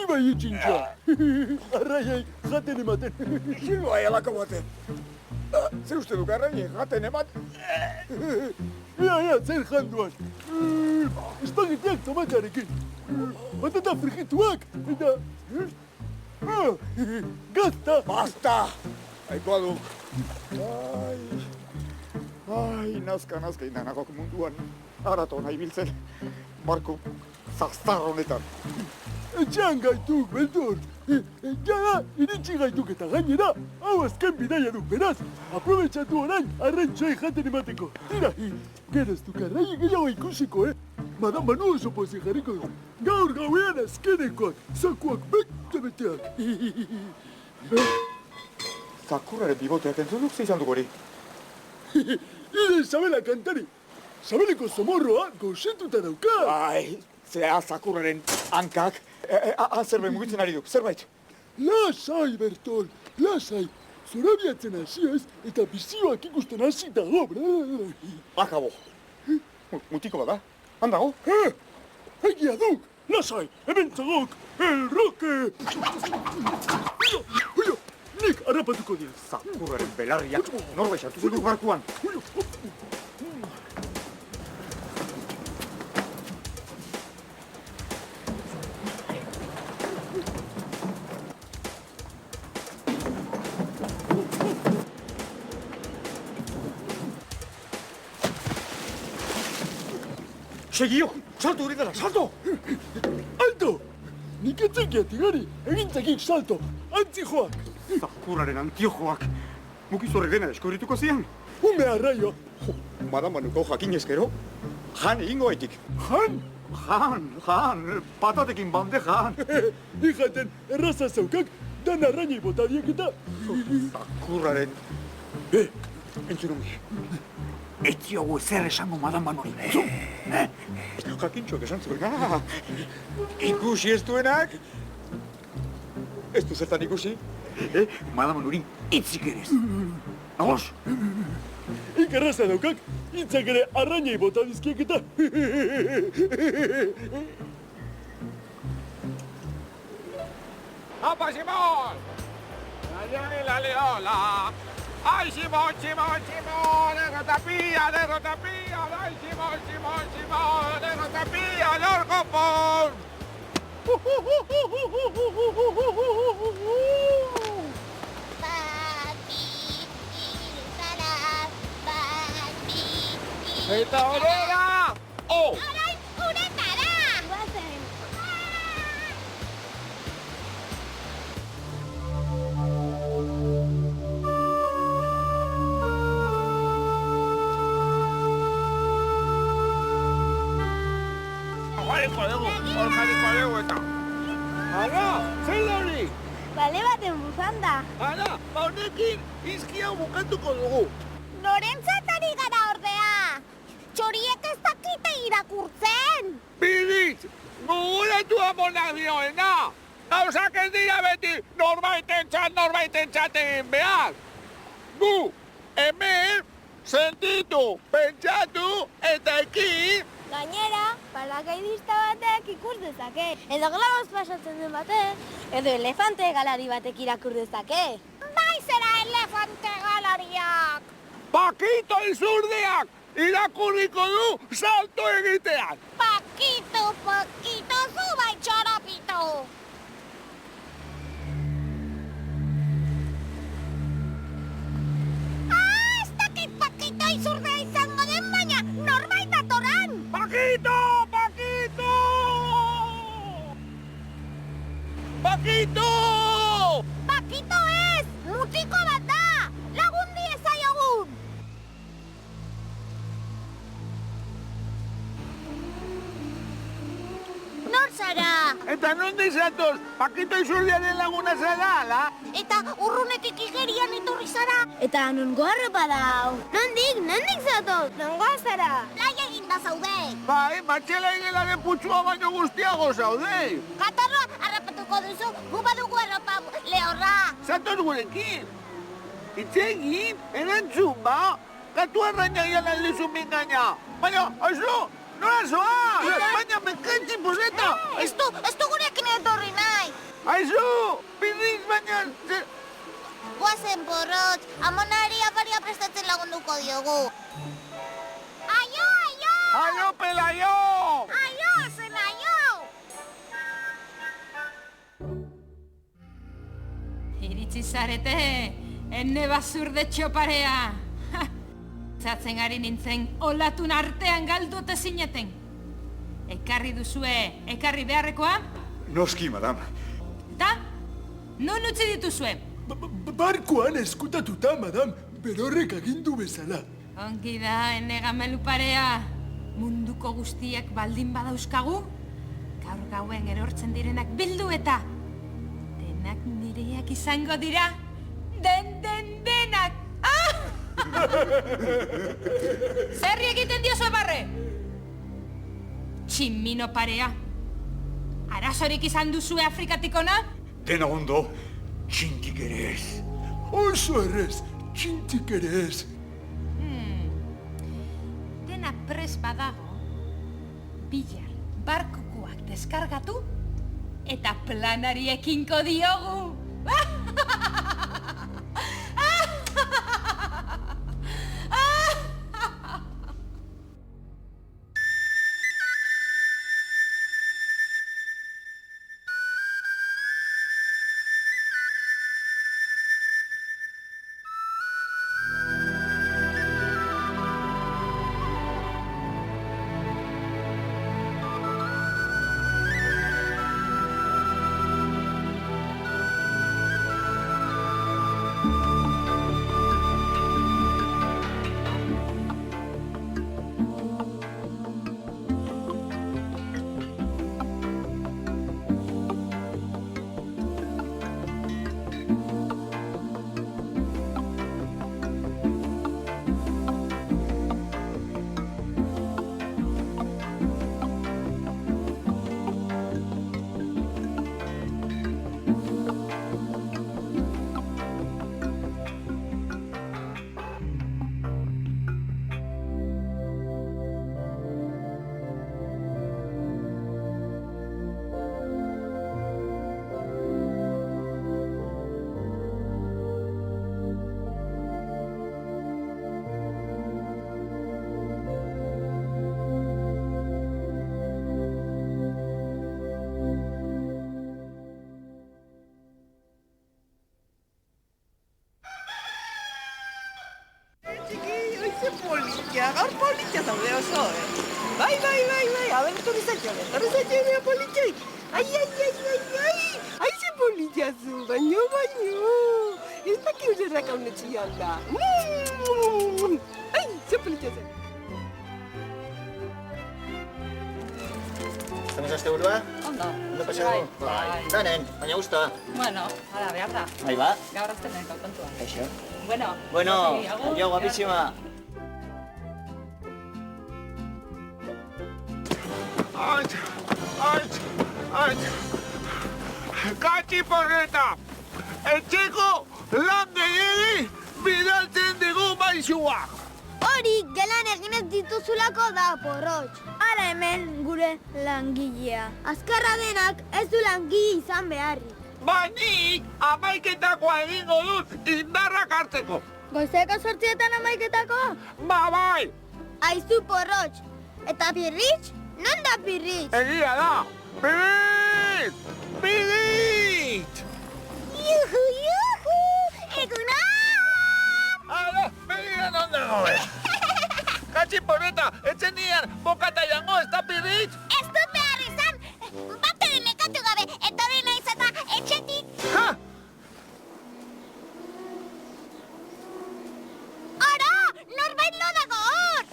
bai itxintxa. Arraiai jaten ematen. Hilua elako baten. Zer uste duk arraiai jaten ematen? Ea, zer janduan. Espagetiak tomatearekin. Patata frigituak, eta... Gazta! Basta! Aikoa duk. Ai, nazka indanagok munduan. Arato nahi biltzen. Marko, zaztar honetan. Etxean gaituk, beldur. Jada, iritsi gaituk eta gainera, hau azken bidaia duk, beraz, aprobetxatu orain, arrantxai jaten emateko. Tira, geraz duk arrai gehiago ikusiko, Madame Manu oso pozik jarriko du. Gaur gauean azkenekoak, zakuak bete-beteak. Zakurraren biboteak entzun duk zeizan duk hori. Ide Sabela kantari. Sabeleko zomorroa goxetuta dauka. Ai, zea zakurraren hankak. Zerbait mugitzen ari duk, zerbait. Lasai, Bertol, lasai. Zorabiatzen hasi ez, eta bizioak ikusten hasi dago. Akabo. Mutiko bada, handago. Egia duk, lasai, hemen zagok, el roque. Nik harrapatuko dira. Zakurraren belarriak norbait sartu zen duk barkuan. Segio! Salto horietara, salto! Alto! Nik etzekiatik hori, egintzakik salto, antzijoak! Zakurraren antiojoak! Mukizorrek dena eskorrituko zian? Ume arraio! Madame Manuko jakin ezkero, jan egingo etik. Jan? Jan, patatekin bandejan. Ijaten erraza zaukak, dan arrainei botadiek eta... Zakurraren... Entzun ongi. Eti hau ezer esango Madame Manori. Jakintxoak esan zuena. Ikusi ez duenak? Ez du zertan ikusi? Madame Manori itzik erez. Nagoz? Ikerraza daukak, hitzak ere arrainei botadizkiek eta... ¡Apa, Simón! ¡La leola! ¡Ay, Simón, Simón, Simón! ¡De rotapilla, de rotapilla! ¡Ay, Simón, Simón, Simón! ¡De rotapilla, de orgopón! ¡Eta horera! ¡Oh! Orain, uretara! Guazen! Orjariko dugu eta. Ara, zer hori? Bale baten buzanda. Ara, honekin izki hau bukatuko dugu. Norentzat ari gara ordea. Txoriek ez dakite irakurtzen. Biditz, guguratu amonak dioena. Gauzak ez dira beti norbaitentzat egin behar. Gu, hemen, sentitu, pentsatu eta ekin. Gainera, paragaidista batek ikus dezake. Edo glamoz pasatzen den batek, edo elefante galari batek irakur dezake. Bai zera elefante galariak! Pakito izurdeak irakurriko du salto egitean. Pakito, Pakito, zu bai txorapito! Ez dakit Pakito izurdea izango den, baina norbait datoran! Pakito, Pakito! Pakito! Pakito ez! Mutiko bat da! Lagun diezaiogun! Nor zara? Eta nondik zatoz? Pakito izurdearen laguna zara, ala? Eta urrunetik igerian etorri zara? Eta nongo arropa dau? Nondik zatoz? Nongoa zara? Lai eginda zaude! Bai, matxela igelaren putxua baino guztiago zaude. Katarroa harrapatuko duzu, gu badugu arropa lehorra! Zatoz gurekin. Itzegin, erantzun ba. Katu arrainaian aldizun mingaina. Baina, aizu, nola zoaz? Baina, mekantzi poseta. Ez du gurekin etorri nahi! Aizu, Pirritx baina... Guazen, Porrotx, amonari afaria prestatzen lagunduko diogu. Aio, aio! Aio, Pelaio! Aio, zen aio! Iritsi zarete, enne basurde txoparea. Zatzen ari nintzen, olatun artean galdu ote zineten. Ekarri duzue, ekarri beharrekoa? Noski, madam. Ta? Non utzi dituzue? Barkoan eskutatuta, madam, berorrek agindu bezala. Ongi da, ene gamelu parea. Munduko guztiak baldin badauzkagu? Gaur gauen erortzen direnak bildu eta denak nireak izango dira. Denak! Zerri egiten diozu barre? Tximino parea. Arazorik izan duzue Afrikatik ona? Dena ondo, txintik ere ez. Oso errez, txintik ere ez. Dena pres badago. Bilar, barkukuak deskargatu eta planari ekinko diogu. Gaur politia zaude oso, Bai, abenturri zaitxo, politia. Ai, ze politia zu, baino. Ez daki ulerrak haunetxian da. Ai, ze politia zen. ¿Estamos a este burua? Ondo. Ondo paseo? Bai. Danen, baina gusta. Bueno, hala behar da. Ahí va. Gaur aztenek kontua. Eso. Bueno, adio, guapísima. Katxi porreta! Etxeko lan gehiegi bidaltzen digu maizua! Hori, gelan egin ez dituzulako da, Porrotx. Hala hemen gure langilea. Azkarra denak ez du langile izan beharrik. Baina, amaiketakoa egingo dut indarrak hartzeko. Goizeko 8etan amaiketako? Bai! Aizu, Porrotx. Eta Pirritx? Non da Pirritx? Egia da! Pirritx! Pirritx! Juhu! Egunon! Hala, begira non dago, Katxi porreta, etzen nian bokata jango, ez da Pirritx? Ez dut behar izan! Bateren nekatu gabe, etorri naiz eta etxetik! Ha! Ara! Norbait lo dago hor!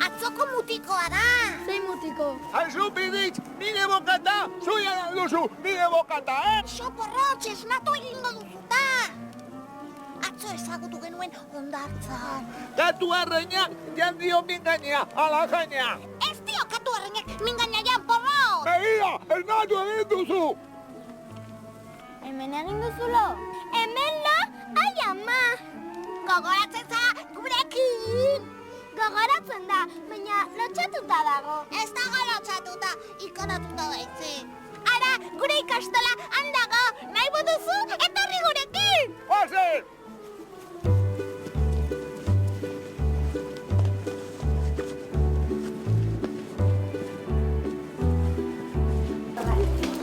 Atzoko mutikoa da! Zein mutiko? Aizu, Pirritx, nire bokata, zuia duzu, nire bokata, Xo, Porrotx, esnatu egingo duzuta! Atzo ezagutu genuen hondartzan. Katu arreinak jan dio mingaina, ala jaina. Ez dio katu arreinak mingaina jan, Porrotx! Begira, esnatu egin duzu. Hemen egin duzulo? Hemen lo? Ai, ama! Gogoratzen za, gurekin! Gogoratzen da, baina lotxatuta dago. Ez dago lotxatuta, ikaratuta daitze. Ara, gure ikastola handago, nahi baduzu, etorri gurekin! Oazen!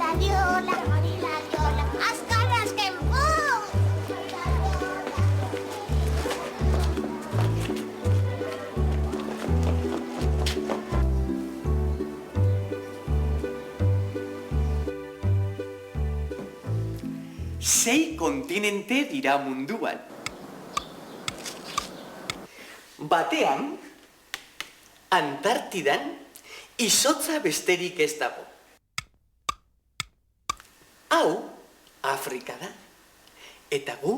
La, azkar azken, Sei kontinente dira munduan. Batean, Antartidan, izotza besterik ez dago. Hau, Afrika da. Eta gu,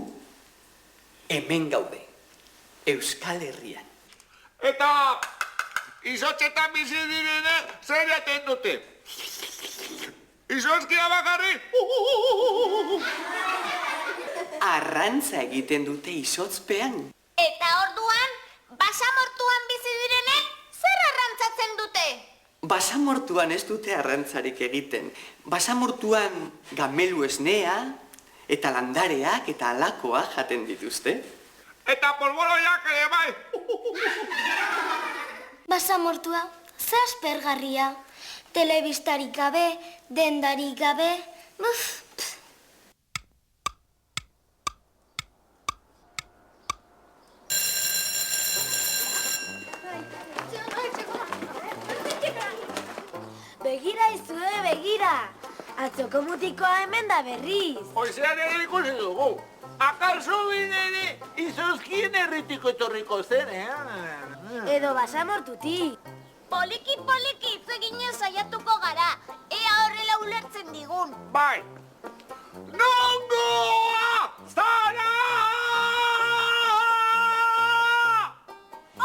hemen gaude, Euskal Herrian. Eta izotzetan bizi direne zer jaten dute. Izozkia bakarri. Arrantza egiten dute izotzpean. Eta orduan, basamortuan bizi direnek, zer arrantzatzen dute? Basamortuan ez dute arrantzarik egiten. Basamortuan gamelu esnea, eta landareak eta alakoa jaten dituzte. Eta polboloiak ere bai. Basamortua, ze aspergarria. Telebistarik gabe, dendarik gabe, Begira izue, begira! Atzoko mutikoa hemen da berriz. Oizean ere ikusi dugu. Akarso bidere izozkien erritiko etorriko zen, Edo basamortutik. Poliki hitz eginez saiatuko gara. Ea horrela ulertzen digun. Bai. Nongoa! Zara!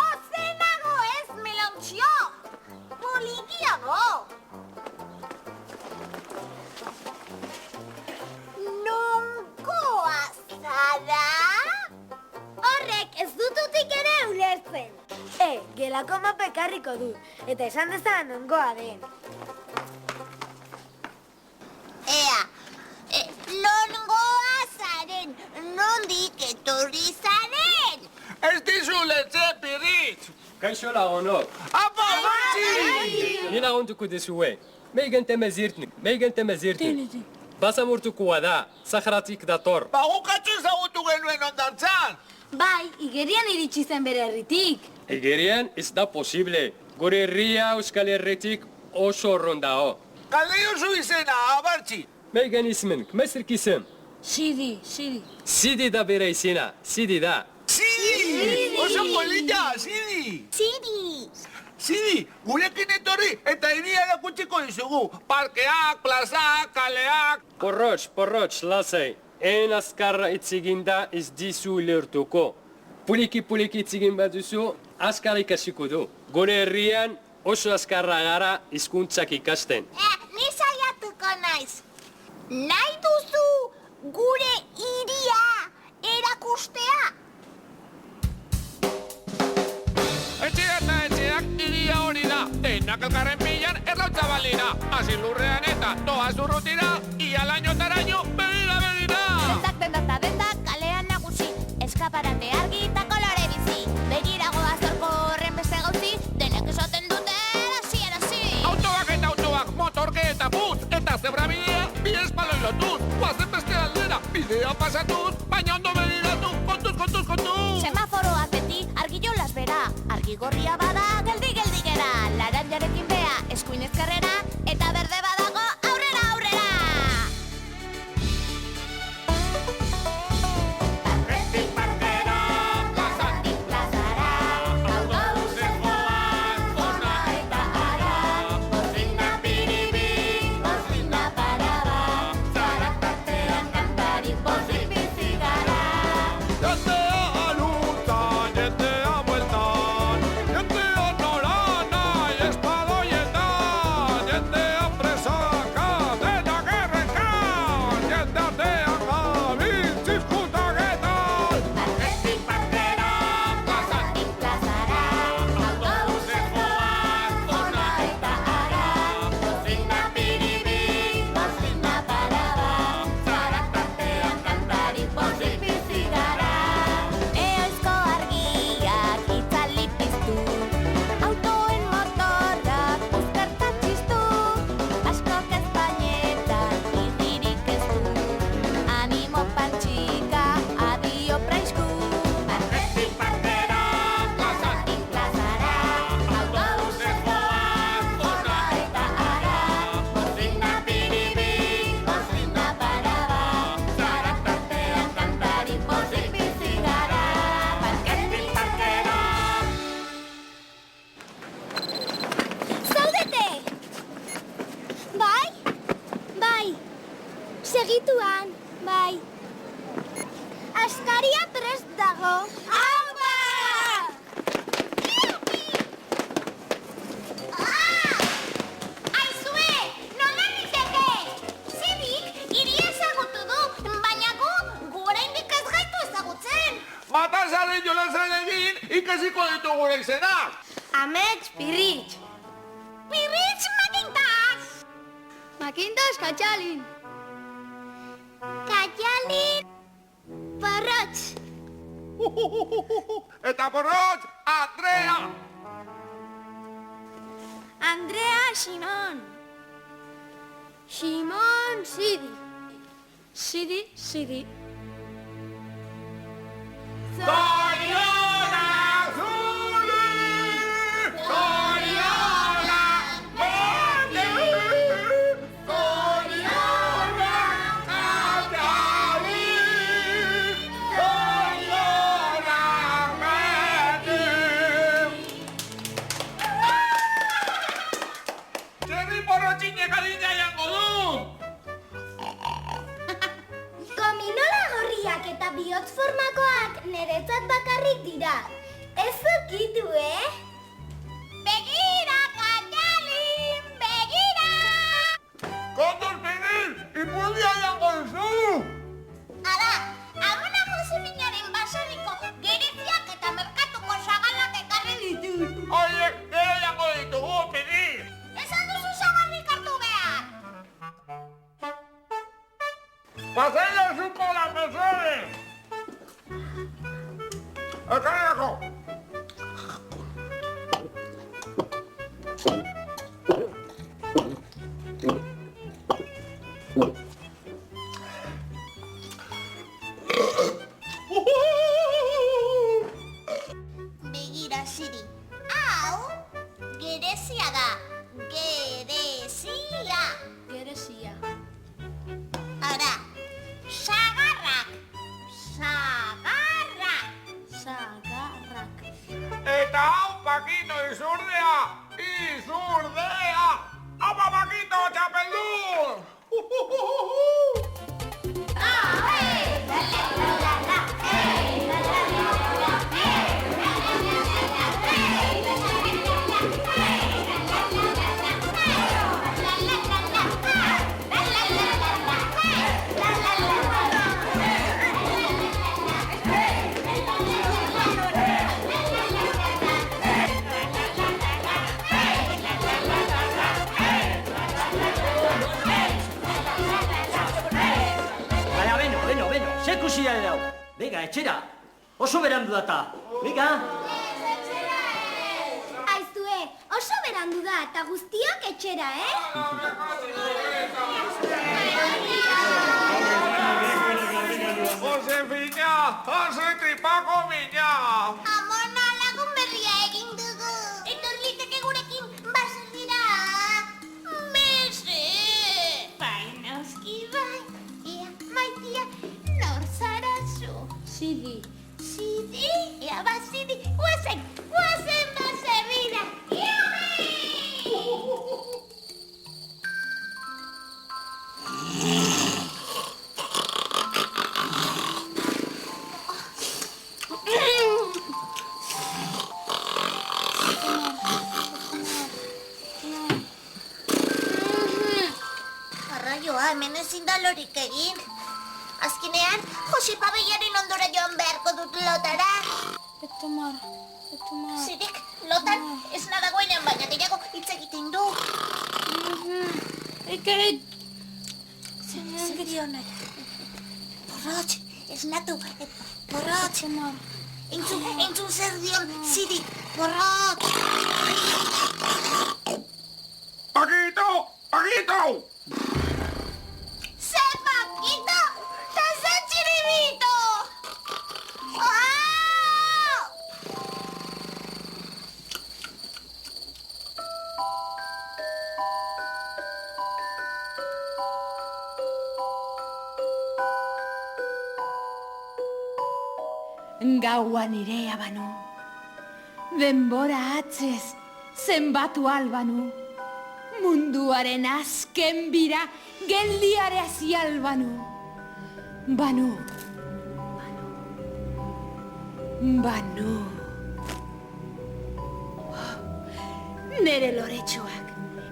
Ozenago ez, melontxio! Polikiago! Nongoa zara? Horrek ez dututik ere ulertzen. Gelako mapa ekarriko du, eta esan dezan nongoa den. Ea, nongoa zaren, nondik etorri zaren? Ez dizu letze, pirritz! Kaixo lagunok. Apa, Bertzi! Ni laguntuko dizue. Meigen temezirtik. Basamortukoa da, Saharatik dator. Bagukatzu ezagutu genuen ondantzan! Bai, igerian iritsi zen bere herritik. Igerian ez da posible. Gure herria Euskal Herritik oso urrun dago. Galdeiozu izena, Bertzi! Meigen ismen, kmezirk izen. Sidi. Sidi da bere izena, Sidi da. Sidi! Oso polita, Sidi! Sidi, gurekin etorri eta iria erakutsiko dizugu. Parkeak, plazak, kaleak... Porrotx, lasai. En azkarra itziginda ez dizu lertuko. Puliki itzigin bat duzu, azkar ikasiko du. Gure herrian oso azkarra gara hizkuntzak ikasten. Ni saiatuko naiz. Nahi duzu gure iria erakustea? Etxeak iria hori da. Denak elkarren pilan erlautza balira. Azin lurrean eta doa zurrutira. Ia lainotaraino begira. Dendak, kalean nagusi. Eskaparate argi eta kolore bizi. Begirago azorko horren beste gauzi. Denek esaten dute erasi. Autoak, motorke eta bus. Eta zebrabidea, bi espaloi lotuz. Guazen beste aldera, bidea pasatuz. Baina ondo begiratu, kontuz. Semaforoak beti argillo las bera. Argi gorria bada, geldi gera. Laranjarekin bea, eskuin ezkerrera. Eta berde badago, aurrera. Jendea norana, espaloietan, Segituan, bai. Askaria prest dago. Aupa! Aizue, nola niteke? Zidik, iria ezagutu du, baina gu oraindik ez gaitu ezagutzen. Matazaren jolazan egin ikasiko ditugu izenak. Amets, Pirritx. Pirritx, Makintas! Makintas, Katxalin. Katxalin, Porrotx. Eta Porrotx, Andrea. Andrea, Simon. Simon, Sidi. Sidi, Sidi. Zoriona zuri! Zoriona beti! Zoriona Katxali! Zoriona beti! Zerri Porrotxinek adina jango du! Gominola gorriak eta bihotz formakoak niretzat bakarrik dira. Ez ukitu, Begira, Katxalin, begira! Kontuz Pidil, ipurdia jango duzu! Ara, amona musuminaren baserriko gereziak eta merkatuko sagalak ekarri ditut. Oiek, gero jango ditugu, Pidil! Esan duzu sagarrik hartu behar. ¡Paseño supo la persona! ¡Acá! Begira, Siri. Hau, gerezia da. Gerezia. Gerezia. Ara, sagarrak. Sagarrak. Sagarrak. ¡Eta hau, Paquito, izurdea! ¡Izurdea! ¡Apa, Paquito, txapeldun! Sekusia edau. Bega, etxera. Oso berandu data. Bega. Aizue, oso berandu da eta guztiok etxera, Josefina, Jose tripako mina! Amona, lagun berria egin dugu. Etorliteke gurekin baserrira. Mese! Baina oski bai. Ea, maitia, nor zara zu? Sidi. Sidi? Ea, ba, Sidi, guazen baserrira. Arraioa, hemen ezin da lorik egin. Azkenean, Josepa Behiaren ondora joan beharko dut lotara. Etomar. Zirik, lotan ez nadagoenean baina gehiago hitz egiten du. Eket. Zer dionak. Porrotx, esnatu. Porrotx. Entzun zer dion, Zirik. Porrotx. Paquito! Paquito! ¡Se Paquito! ¡Se Chiribito! ¡Ah! Gaua nirea banu, denbora atzez zenbatu albanu, munduaren azken bira geldiare azial banu. Banu. Nere loretxoak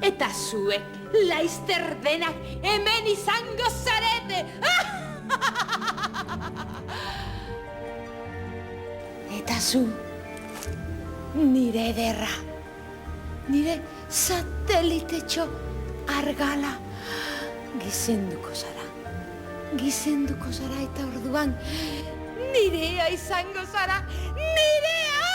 eta zuek laizter denak hemen izango zarete. Eta zu, nire ederra, nire satelitetxo argala gizenduko zara eta orduan nirea izango zara, nirea!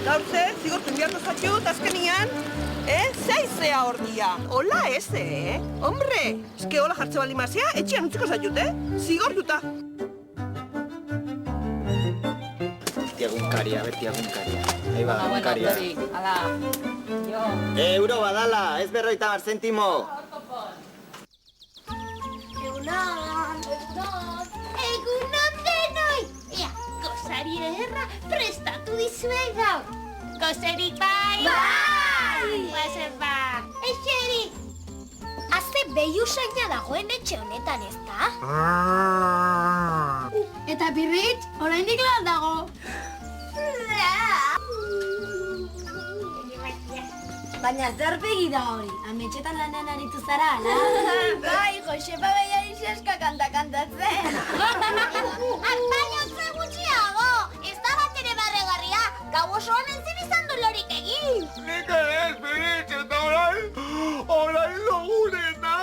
Gaurze, zigortu biharko zatxut, azkenian, zaizea ordia. Hola eze, Hombre, eske hola jartze baldin mazea, etxean utziko zatxut, Zigortuta. Berti egunkaria. Ahí ba, egunkaria. Hala, jo. Euro badala, ez 50 zentimo. Egunon denoi! Ea, gozari ederra prestatu dizuet gaur. Gozerik bai? Bai! Guazen ba! Eixeri! Azte behi usaina dagoen etxe honetan, ez da? Eta birritx, oraindik lan dago. Baina zer begi da hori, ametxetan lanean aritu zara, ala? Bai, Josepa Behiari seska kantatzen. Baina ze gutxiago! Ez da bat ere barregarria, gau osoan entzin izan du lorik egin. Nik ere ez biritz eta orain logurena.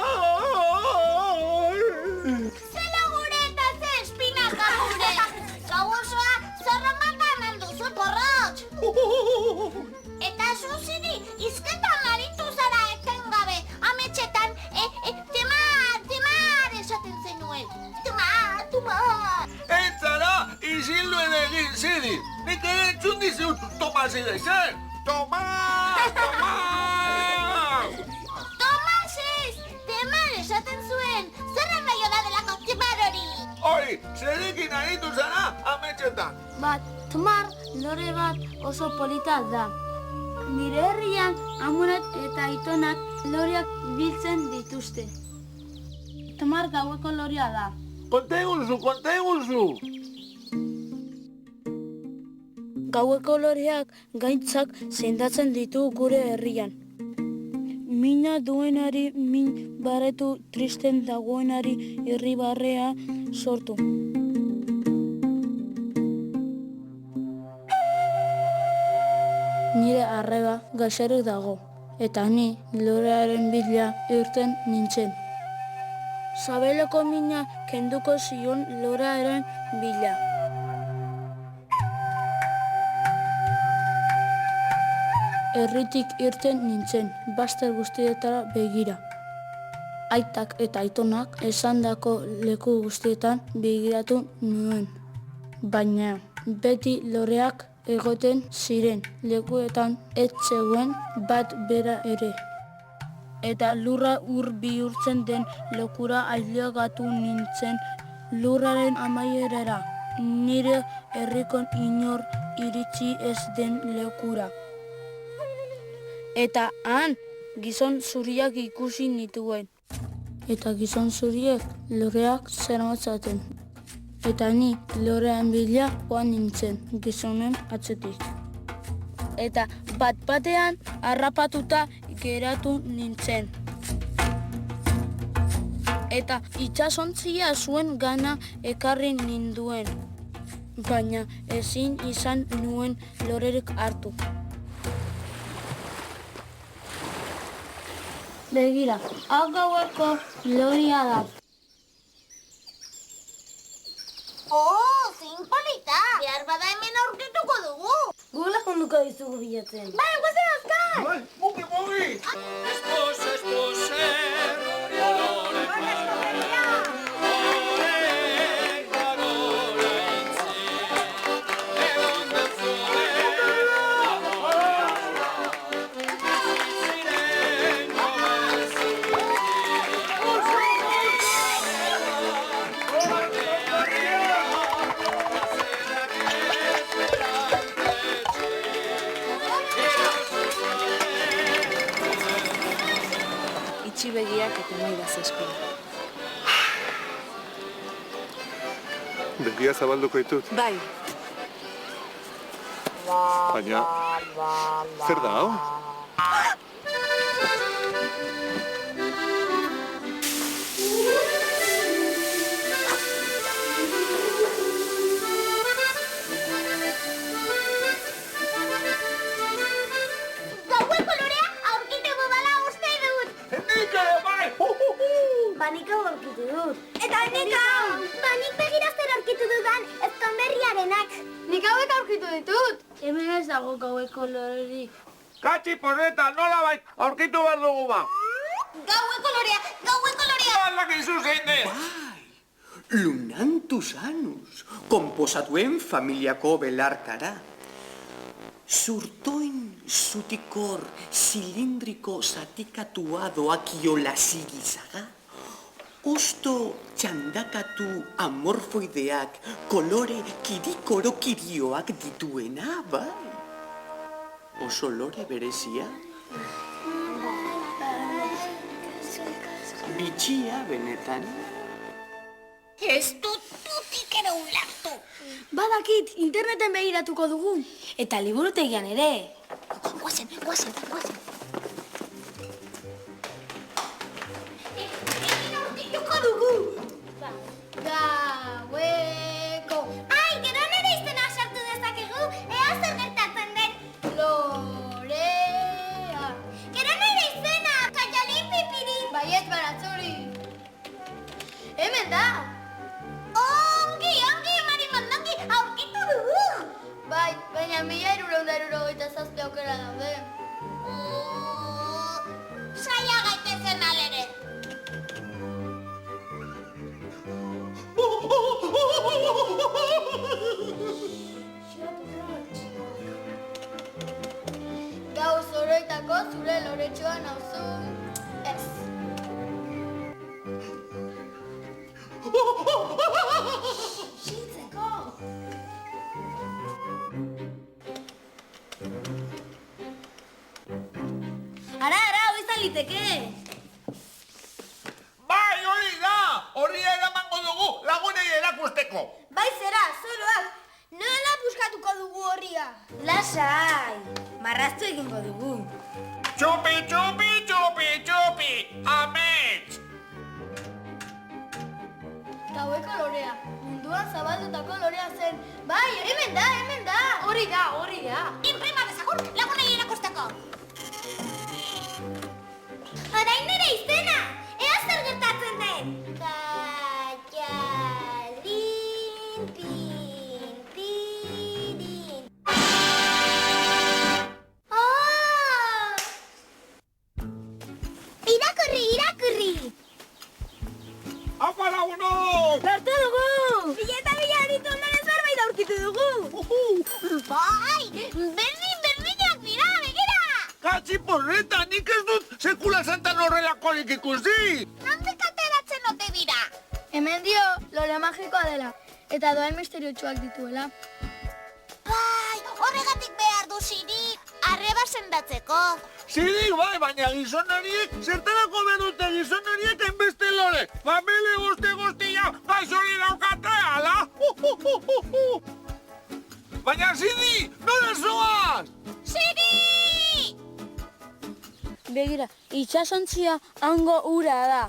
Ze logure eta ze espinaka gure. Gau osoa zorromata eman duzu porrotx. Eta zuziri, izketan aritu zara etengabe, ametxetan, temar esaten zenuen. Temar. Entzara, izilduen egin zidi. Nik ere entzun dizut, Tomas irezen. Tomas! Tomas ez, temar esaten zuen. Zerren nahi da delako temar hori. Hori, zerekin aritu zara, ametxetan. Tomar, lore bat oso polita da. Nire herrian amunak eta aitonak loreak biltzen dituzte. Tomar gaueko lorea da. Konteguzu! Gaueko loreak gaintzak sendatzen ditu gure herrian. Mina duenari min baretu, tristen dagoenari irribarrea sortu. Nire arreba gaixorik dago, eta ni lorearen bila irten nintzen. Sabeleko mina kenduko zion lorearen bila. Herritik irten nintzen, bazter guztietara begira. Aitak eta aitonak esandako leku guztietan begiratu nuen. Baina beti loreak egoten ziren lekuetan ez zegoen bat bera ere. Eta lurra ur bihurtzen den lokura ailegatu nintzen lurraren amaierara, nire herrikon inor iritsi ez den lekura. Eta han gizon zuriak ikusi nituen. Eta gizon zuriek loreak zeramatzaten. Eta ni lorean bila joan nintzen gizonen atzetik. Eta bat-batean harrapatuta geratu nintzen. Eta itsasontzia zuen gana ekarri ninduen. Baina ezin izan nuen lorerik hartu. Begira, hau gaueko loria da. Zin polita! Behar bada hemen aurkituko dugu. Gu lagunduko dizugu bilatzen. Bai, guazen azkar! Bai, mugi! itxi begiak eta maida zespira. Begia zabalduko ditut. Bai. Baina, zer da hau? Gauen kolorea aurkitu dudala uste dut. Nik ere bai! Banik hau aurkitu dut. Eta nik hau! Banik begirazten aurkitu dudan ezkonberriarenak. Nik hauek aurkitu ditut. Hemen ez dago gaue kolorerik. Katxi porreta, nola bai, aurkitu behar dugu ba. Gauen kolorea! Gauen kolorea! Balak izu zein den! Lunantus anus, komposatuen familiako belarkara. Zurtoin zutikor zilindriko zatikatua doakiola zigizaga. Osto txandakatu amorfoideak kolore kirikoro-kirioak dituena, bai? Oso lore berezia? Bitxia benetan? Ez dut dutik ere ulertu. Badakit, interneten begiratuko dugu. Eta liburutegian ere. Guazen. Aurkituko dugu. Gaueko. Ai, gero nire izena sartu dezakegu, ea zer gertatzen den. Lorea. Gero nire izena, kaialin pipirin. Baiet baratzuri. Hemen da. Ongi, marimondongi, aurkitu dugu. Bai, baina 1277 aukera daude. Saia gaitezen alere. Gau zoroitako zure loretxoa nauzu. Ez. Xintzeko. Ara, hoizan liteke. Bai, hori da! Horri eramango dugu lagunei erakusteko. Bai zera, zoroak. Nola buskatuko dugu horria? Lasai, marraztu egingo dugu. Txupi, txupi, txupi, txupi! Amets! Gaue kolorea, munduan zabaldutako lorea zen. Bai, hemen da. Hori da. Inprima dezagun, lagunei erakusteko. Orain nire izena, ea zer gertatzen den. Kaialin pintirin. Irakurri. Apa lagunok! Lortu dugu! Bileta bilaritu ondoren zerbait aurkitu dugu. Bai, berdinak dira, begira. Katxi porreta, nik ez dut sekula santan horrelakorik ikusi! Handik ateratzen ote dira. Hemen dio, lore magikoa dela. Eta doain misteriotsuak dituela. Bai, horregatik behar du Sirik. Arreba sendatzeko. Zirik bai, baina gizonariek, zertarako bedute gizonariek enbeste lore. Famili guztia, gaixori daukate, ala? Baina Zidi, nora zoaz? Siri! Begira, itsasontzia hango ura da.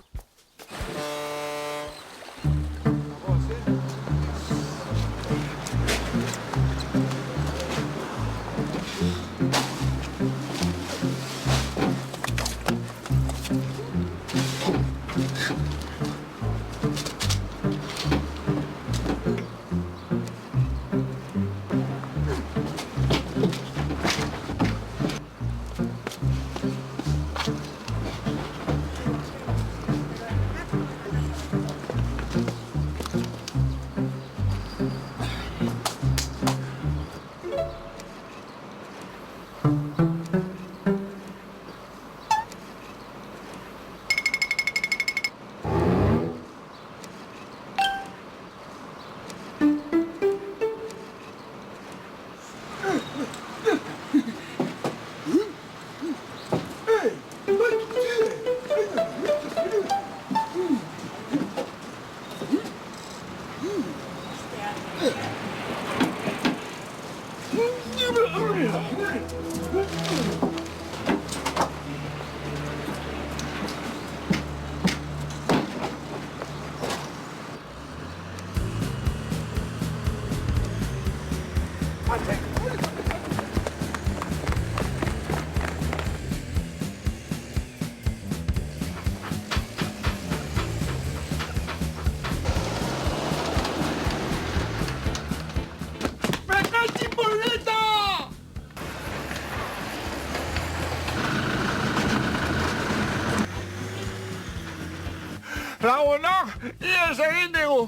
Lagunok, ies egin digu.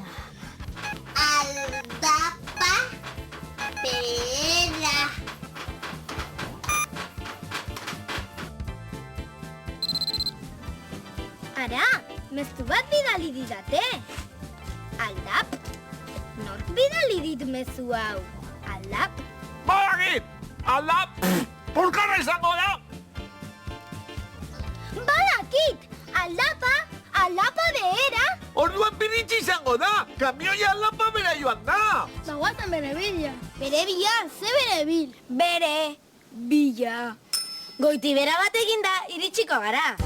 Aldapa bera. Ara, mezu bat bidali didate. Aldap? Nork bidali dit mezu hau? Aldap? Badakit! Aldap! Pulkarra izango da! Badakit! Aldapa behera! Orduan piritsi izango da! Kamioia aldapa bera joan da! Zaguazen bere bila. Bere bila, ze bere bil? Bere bila. Goiti bera bat eginda iritsiko gara.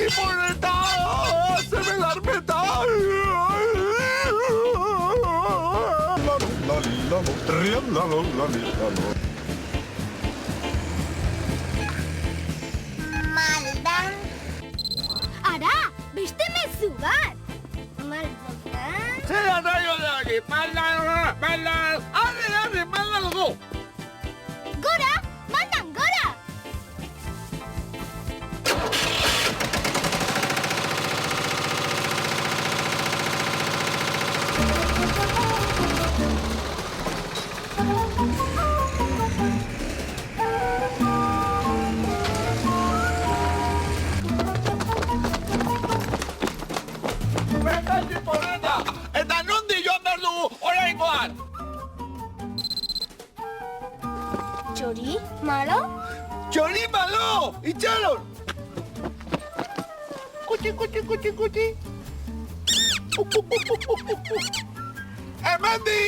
¡Chimoneta! ¡Se me la armeta! Maldan. Ara, beste mezu bat! Maldan? ¡Zera naio de aquí! ¡Maldan! ¡Maldan! ¡Arre! ¡Maldan go! Gora! Maldan, gora! Eta chimoneta! Eta nondi joan behar dugu oraingoan! Txori? Malo? ¡Txori malo! ¡Itxaron! Kuti! ¡Emendi!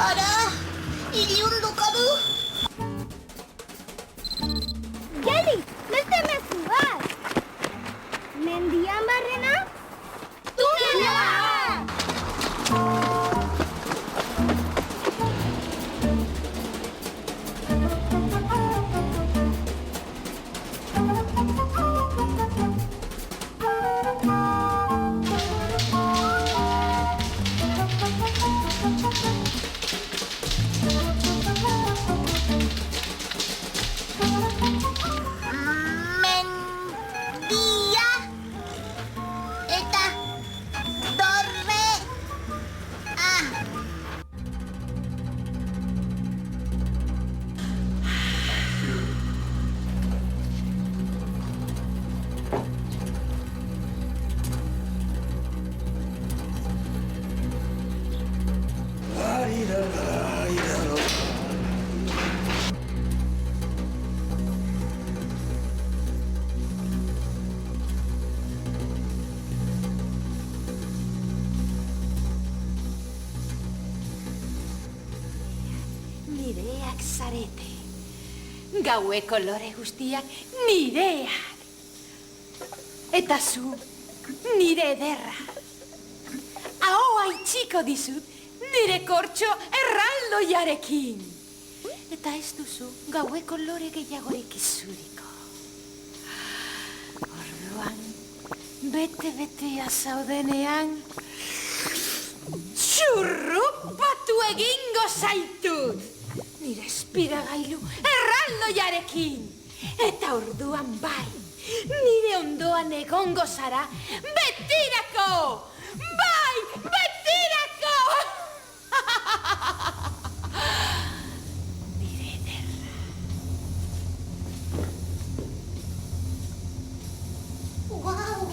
Ara, ilunduko du. Geli, beste mezu bat! Mendian barrena? Tunela! Mendia. Eta dorre. Nireak zarete. Gaueko lore guztiak nireak. Eta zu, nire ederra. Ahoa itxiko dizut nire kortxo erraldoiarekin. Eta ez duzu gaueko lore gehiagorik izuriko. Orduan, bete-betea zaudenean, zurrupatu egingo zaitut. Nire espiragailu erraldoiarekin. Eta orduan bai, nire ondoan egongo zara betirako! Bai, betirako! Nire ederra. Wow.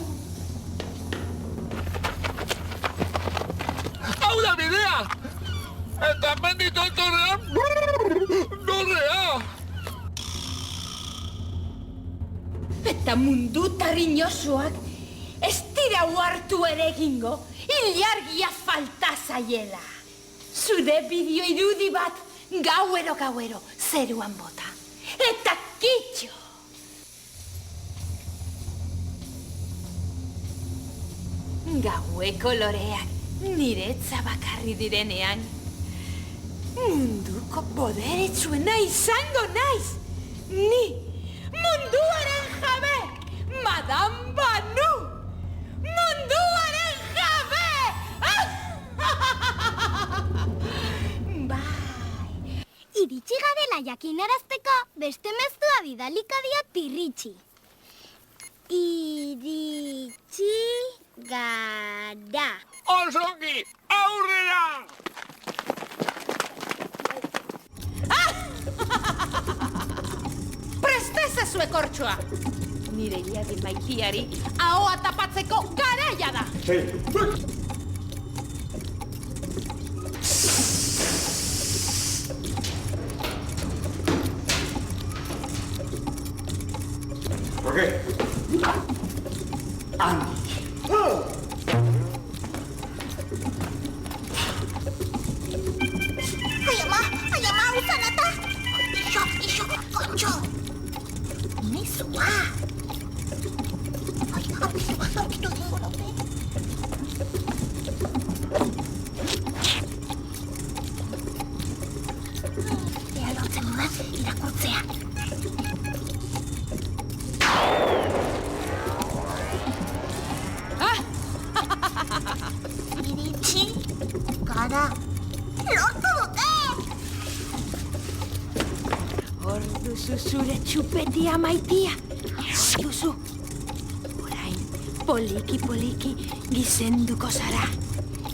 Hau da bidea! Eta hemendik tontorrean, dorrea! Eta mundu tarinosoak ez dira uartu ere egingo, ilargia falta zaiela. Zure bideo irudi bat gauero zeruan bota. Eta kitxo! Gaueko loreak niretza bakarri direnean, munduko boderetsuena izango naiz. Ni munduaren jabe, Madame Banu! Munduaren jabe! Bai, iritsi garela jakinarazteko beste mezua bidalika diot Pirritxi. Iritsi gara. Osongi, aurrera! Prestez zuek hortxoa! Nire iadi maitiari ahoa tapatzeko garaia da! ¿Por qué? Handik. Ai ama, uzanata! Ixo, kontxo! Mezua! Ai, aurkitu dingo naute. Ea lortzen dudan irakurtzea. Iritsi gara. Lortu dute! Hor duzu zure txupetia maitia. Duzu. Orain, poliki gizenduko zara.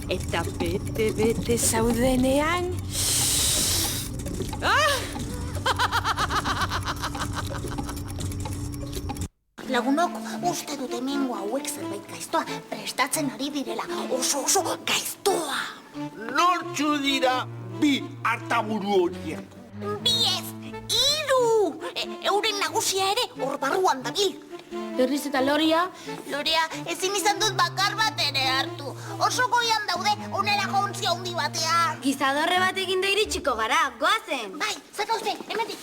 Eta bete zaudenean... Lagunok uste dute mingo hauek zerbait gaiztoa prestatzen ari direla. Oso gaiztoa! Nortzu dira bi hartaburu horiek. Bi ez, 3! Euren nagusia ere hor barruan dabil. Berriz eta Loria. Lorea, ezin izan dut bakar bat ere hartu. Oso goian daude, onela jauntzi handi batean. Gizadorre batekin da iritsiko gara, goazen. Bai, zer gauze, hemendik.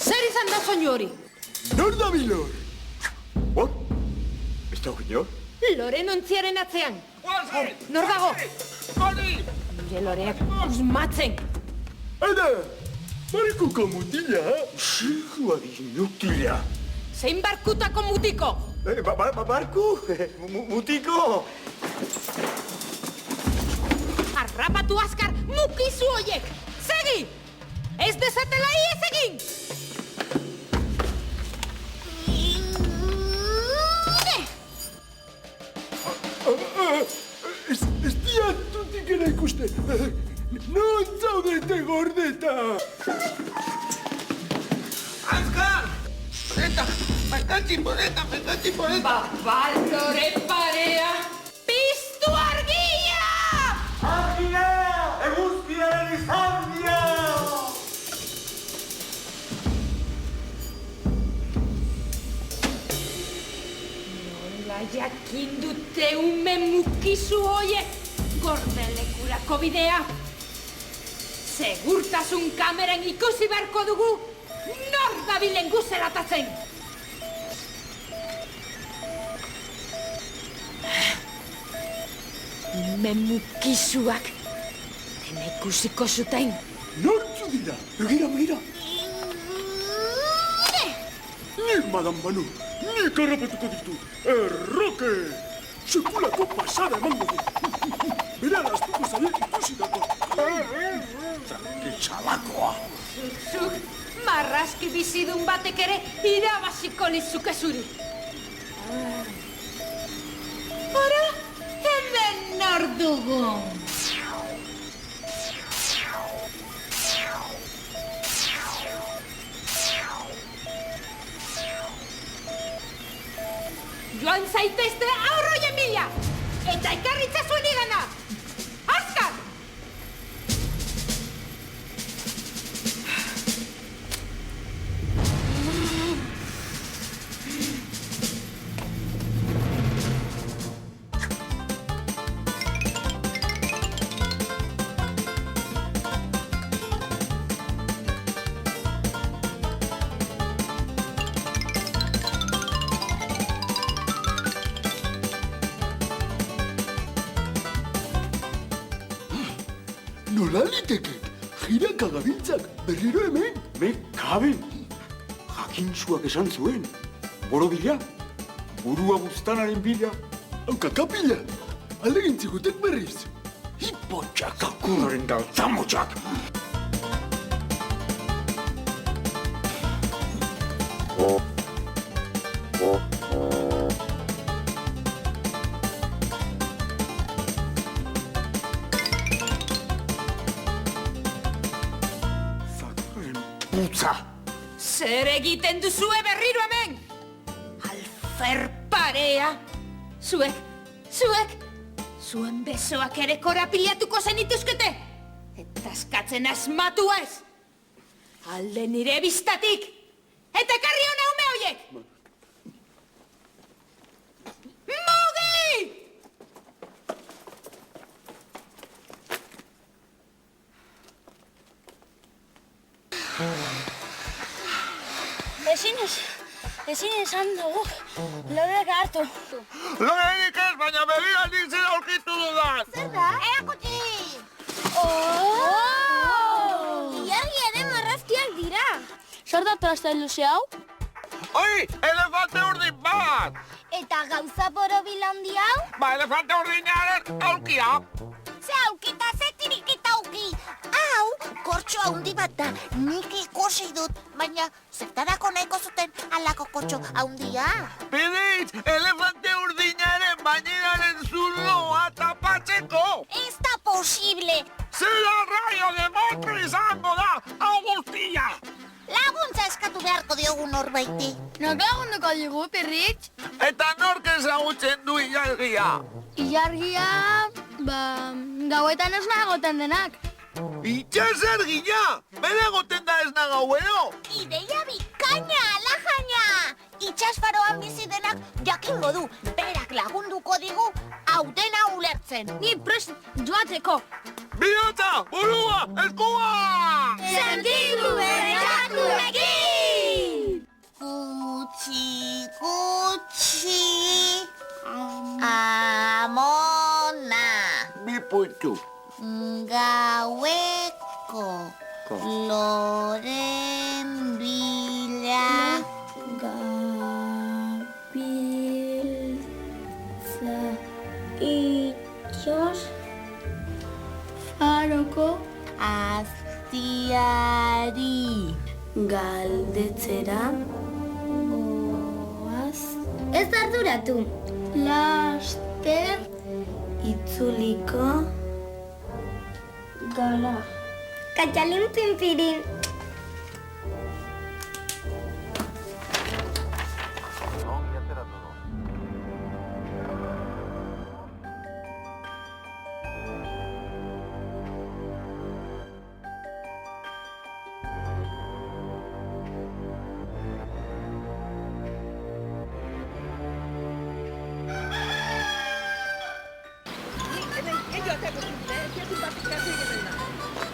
Zer izan da soinu hori? Nor da bilor? Hor? Ez da inor? Loren ontziaren atzean. Nor dago? Nire loreak usmatzen. Ada! Barkuko mutila! Zirua dinutila. Zein barkutako mutiko? Barku? Mutiko? Harrapatu azkar mukizu hoiek! Segi! Ez dezatela iez egin! Ez diatutik ere ikusten! Non zaudete gordeta! Azkar! Bekatzi poreta! Baldore parea! Piztu argia! Argia! Eguzkiaren izargia! Nola jakin dute ume mukizu hoiek gordelekurako bidea? Segurtasun kameran ikusi beharko dugu nor dabilen guzelatatzen! Ume mukizuak dena ikusiko zuten. Nortzu dira? Begira! Ni Madame Banu, ni karrapatuko ditu! Erroke! Sekulako pasada emango du! Bera lastuko zaie ikusi dako! Txalakoa! Zuk, marraski bizidun batek ere irabaziko lizuke zuri. Ora, hemen nor dugu. Joan zaitezte aurroien bila! Eta ekarritza zuen igana! Azkar! Nola liteke? Jiraka gabiltzak, berriro hemen. Me kaben. Jakintsuak esan zuen. Borobila, burua buztanaren bila. Hauka kapila, aldegin zigutek berriz. Hipotxak, akurraren galtzamotxak. Zakurren putza. Zer egiten duzue berriro hemen? Alfer parea! Zuek, zuen besoak ere korapilatuko zenituzkete? Eta eskatzen asmatu ez! Alde nire biztatik! Eta karri hona ume hoiek! Mugi! Ezin esan dugu, loreak hartu. Lorerik ez, baina begiratik zer aurkitu dudan. Zer da? Erakutsi! Ilargi ere marrazkiak dira. Zer da traste luze hau? Oi, elefante urdin bat! Eta gauza borobil handi hau? Ba, elefante urdinaren aulkia. Ze aukita, ze tirikita auki. Hau, kortxo handi bat da. Nik ikusi dut, baina zertarako nahiko zuten alako kortxo handia. Biditz, elefante urdinaren bainiraren zuloa tapatzeko. Ez da posible. Zera raio de montre izango da, hau guztia. Laguntza eskatu beharko diogu norbaiti. Nok lagunduko digu, Pirritx? Eta nork ezagutzen du ilargia? Ilargia, gauetan ez nagoten denak. Itxasergia! Bere goten da ez gauero! Ideia bikaina, alajaina! Itxasfaroan bizi denak jakingo du. Berak lagunduko digu, hau dena ulertzen. Ni prest joatzeko. Bihotza, burua, eskua! Sentidu berekakuekin! Gutxi, amona. Bipuitu. Gaueko loren bila. Gabiltza itxos faroko aztiari galdetzera goaz. Ez arduratu. Laster itzuliko gara. Katxalin pinpirin.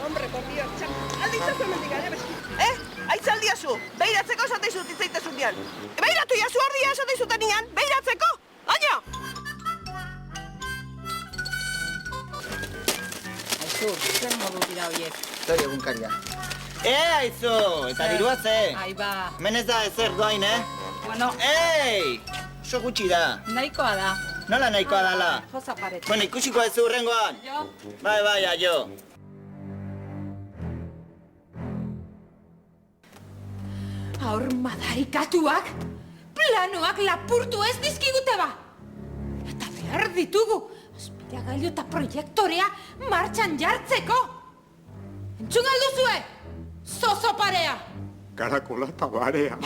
Hombre, por Dios, alditzazu hemendik, aitzaldiazu, beiratzeko esateizut itzaitezun dian. Beiratu jazu ardia esateizuten nian, beiratzeko, gaina! Aizu, zer modu dira horiek? Zori egunkaria. Aizu, eta dirua ze? Ai ba. Hemen ez da ezer doain, Bueno. Oso gutxi da. Nahikoa da. Nola nahikoa dala? Joza paretu. Bueno, ikusiko ez hurrengoan. Jo. Bai, aio. Aur madarikatuak, planoak lapurtu ez dizkigute ba. Eta behar ditugu, aspiragailu eta proiektorea martxan jartzeko. Entzun alduzue, zozo parea. Karakola eta barea.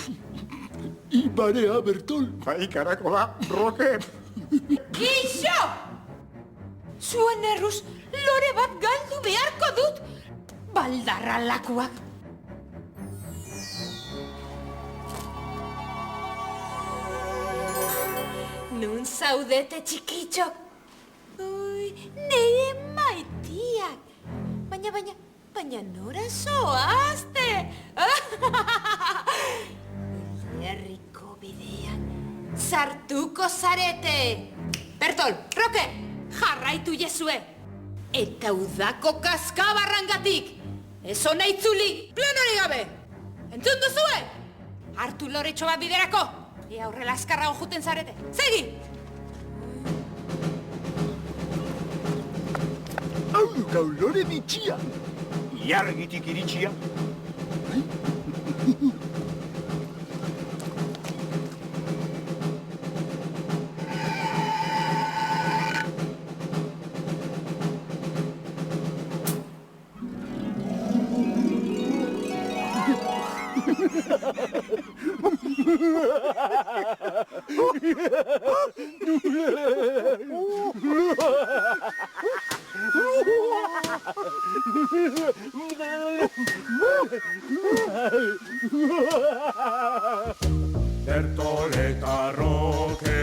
I barea, Bertol. Bai, karakola, roket. Gixo! Zuen erruz, lore bat galdu beharko dut. Baldarra lakuak. Nun zaudete txikitxok? Ui, nire maitiak. Baina nora zoazte? Herriko bidean sartuko zarete. Bertol, Roke, jarraitu jezue. Eta udako kaskabarrangatik! Ez hona itzuli, planari gabe! Entzun duzue? Hartu loretxo bat biderako! Ea horrela azkarrago juten zarete. Segi! Hau dukau lore bitxia! Iargitik iritsia. Bertoletarroke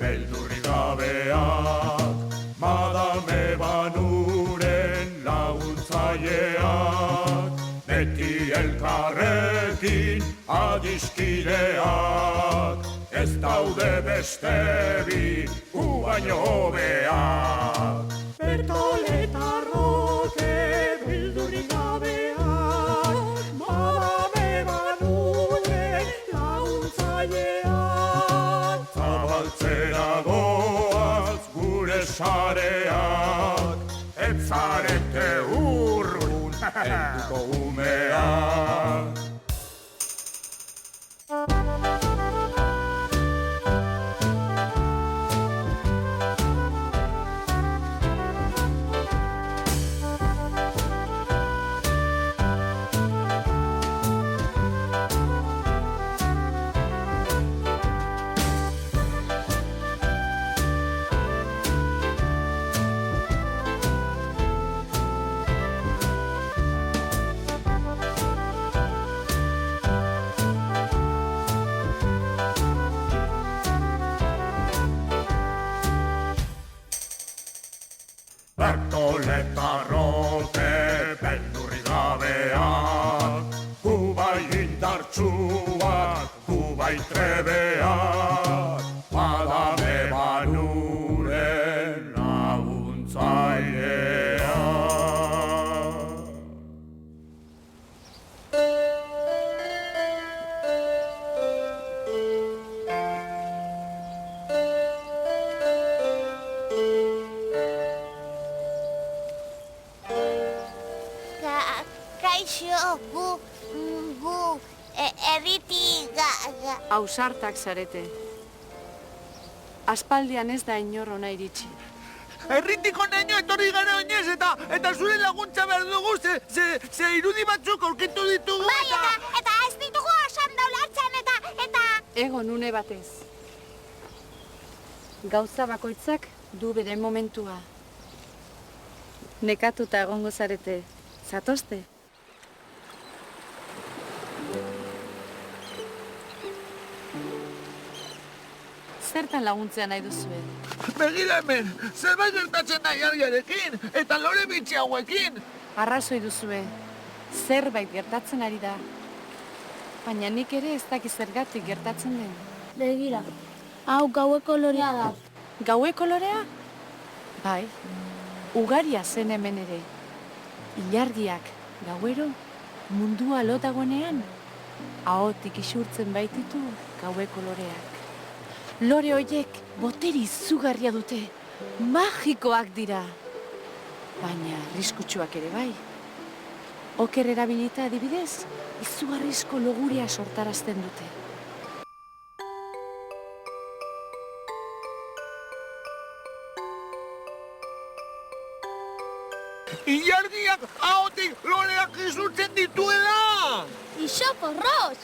beldurri gabeak, Madame Banuren laguntzaileak, beti elkarrekin adiskideak, ez daude beste bi gu baino hobeak. Bertoletarroke beldurri gabeak, Madame Banuren laguntzaileak, zabaltzera goaz gure sareak, ez zarete urrun helduko umeak. Bertoletarroke beldurri gabeak, gu bai indartsuak, gu bai trebeak, Madame Banuren laguntzaileak. Kaixo, gu, erritik Ausartak zarete. Aspaldian ez da inor ona iritsi. Erritik honaino etorri gara oinez eta zure laguntza behar dugu, ze irudi batzuk aurkitu ditugu eta... Eta ez ditugu osan daulartzen eta... Egon une batez. Gauza bakoitzak du bere momentua. Nekatuta egongo zarete. Zatozte? Zertan laguntzea nahi duzue? Begira hemen, zerbait gertatzen nahi argiarekin, eta lore bitxi hauekin. Arrazoi duzue, zerbait gertatzen ari da. Baina nik ere ez dakiz zergatik gertatzen den. Begira, hau gaueko lorea da. Gaueko lorea? Bai, ugaria zen hemen ere. Ilargiak gauero mundua lo dagoenean, ahotik isurtzen baititu gaueko loreak. Lore horiek boteri izugarria dute, magikoak dira. Baina arriskutsuak ere bai. Oker erabilita adibidez, izugarrizko loguria sortarazten dute. Ilargiak ahotik loreak isurtzen dituela! Iso porroz!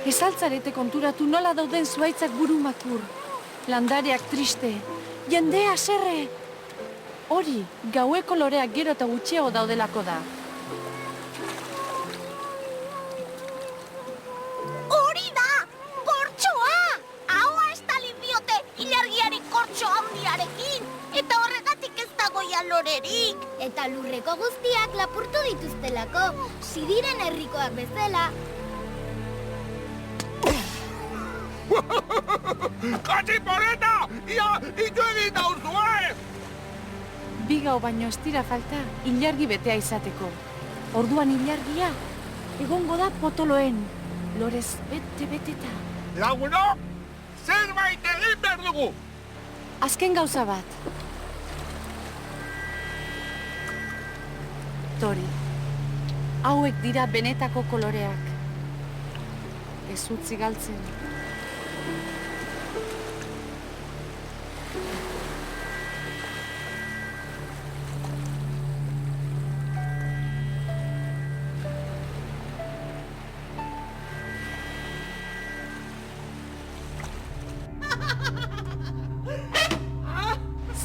Ez altzarete konturatu nola dauden zuaitzak burumakur. Landareak triste, jendea haserre. Hori, gaueko loreak gero eta gutxiago daudelako da. Hori da! Kortxoa! Ahoa estali diote ilargiari kortxo handiarekin! Eta horregatik ez dagoia lorerik! Eta lurreko guztiak lapurtu dituztelako, Sidiren herrikoak bezala. Katxiporeta! Ia, itu egin dauzue! Bi gau baino ez dira falta ilargi betea izateko. Orduan ilargia egongo da potoloen, lorez bete-beteta. Lagunok, zerbait egin behar dugu! Azken gauza bat. Tori, hauek dira benetako koloreak. Ez utzi galtzen.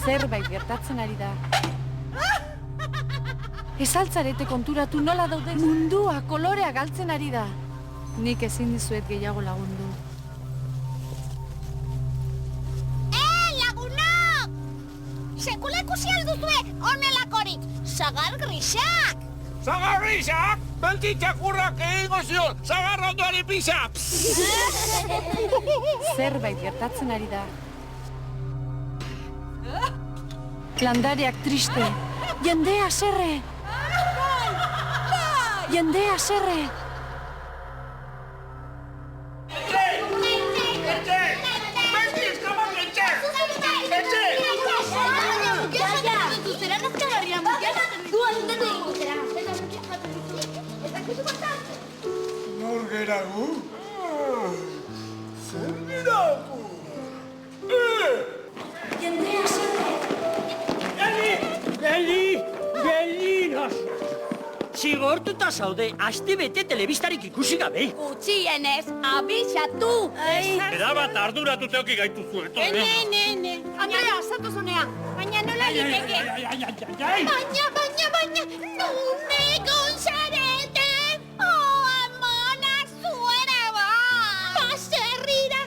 Zerbait gertatzen ari da. Ez altzarete konturatu nola dauden mundua kolorea galtzen ari da. Nik ezin dizuet gehiago lagundu. Lagunok! Sekula ikusi alduzue honelakorik, sagar grisak! Sagar grisak? Beltitxakurrak egingo zion, sagar ondoari pisa! Zerbait gertatzen ari da. Landariak triste, jendea haserre! Jendea haserre! Nor geragu? Zer geragu? Jendea haserre! Gelinos! Zigortuta zaude, aste bete telebistarik ikusi gabe. Gutxienez, abixatu! Erabat arduratu teoki gaituzu, Ene! Andrea, zatoz honea! Baina nola liteke? Baina, nune gonzarete! Amona zuera ba! Baserrira!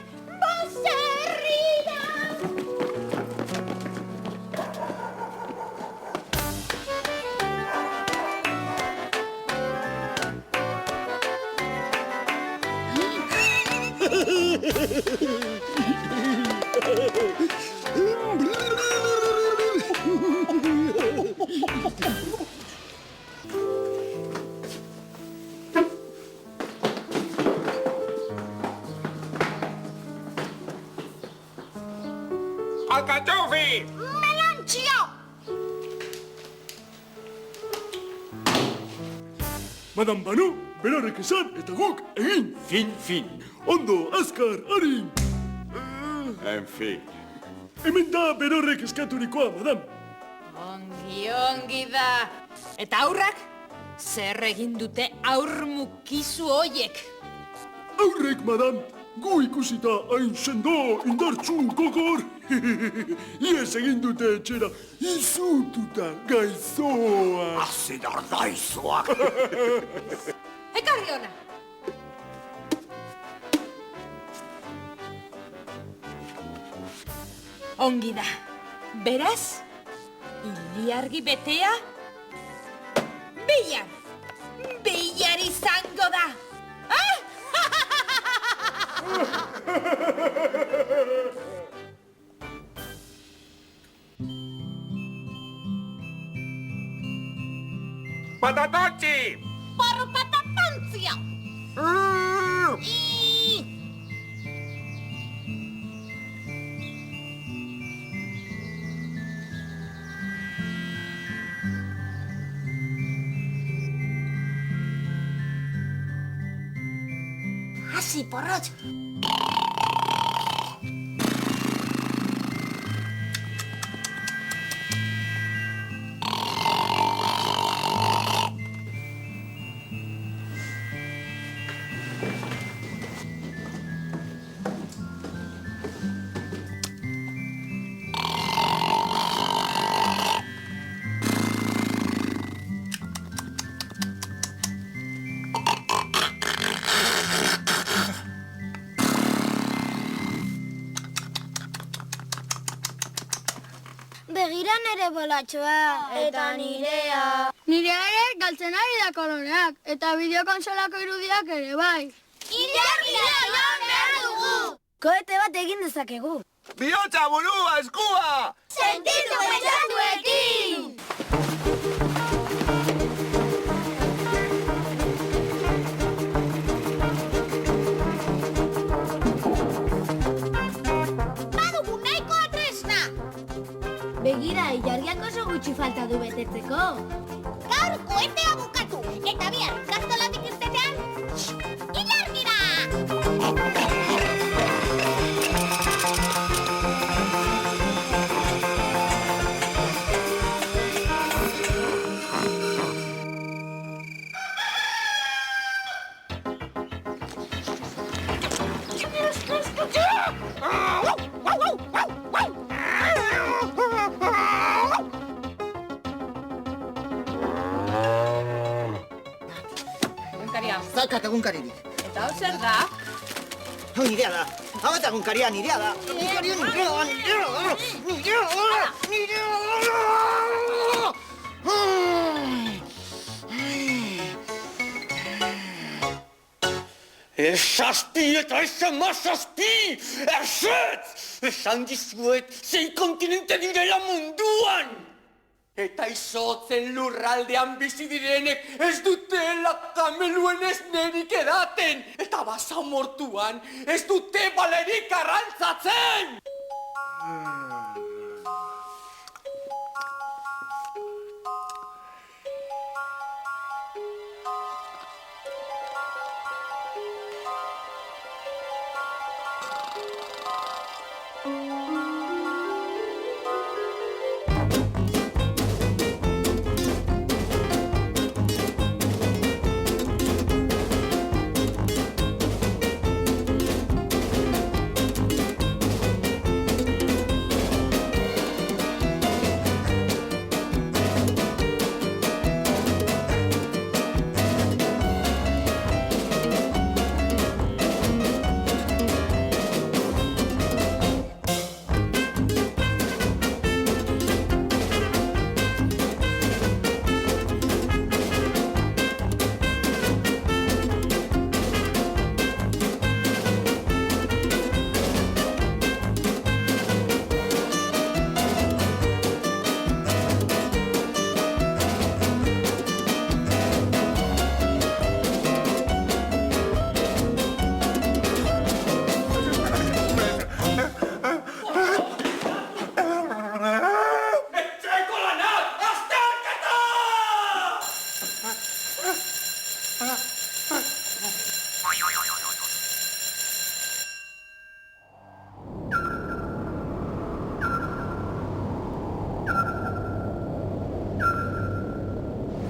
Alcachofi! Melantzio! Madame Banu, berarek esan eta guk egin. Fin. Ondo, azkar, harin. En fin. Hemen da berorrek eskaturikoa, madame. Ongi da. Eta aurrak? Zer egin dute aur mukizu hoiek? Aurrek, madame, gu ikusita hain sendo indartsu gogor. Ies egin dute etxera, izututa gaizoa. Azidar daizoak. Ekarri hona! Ongi da. Beraz, iliargi betea, billar. Billar izango da. Patatotxi! Por patatantzia! Hasi, porrot! Begira nere bolatxoa. Eta nirea. Nirea ere galtzen ari da koloreak. Eta bideokonsolako irudiak ere bai. Ilargia lan behar dugu! Koete bat egin dezakegu. Bihotza, burua, eskua! Sentitu pentsatuekin! Tira, ilargiak oso gutxi falta du betetzeko. Gaur koetea bukatu, eta bihar gaztolatik irtetean, ilargira! Zakat egunkaririk. Eta hau zer da? Hau nirea da. Hau eta egunkaria nirea da. Egunkaria nirea da. Zazpi eta ez amazazpi! Ezetz! Esan dizuet, zei kontinente direla munduan! Eta izotzen lurraldean bizi direnek ez dutela kameluen esnerik edaten! Eta basamortuan ez dute balerik arrantzatzen!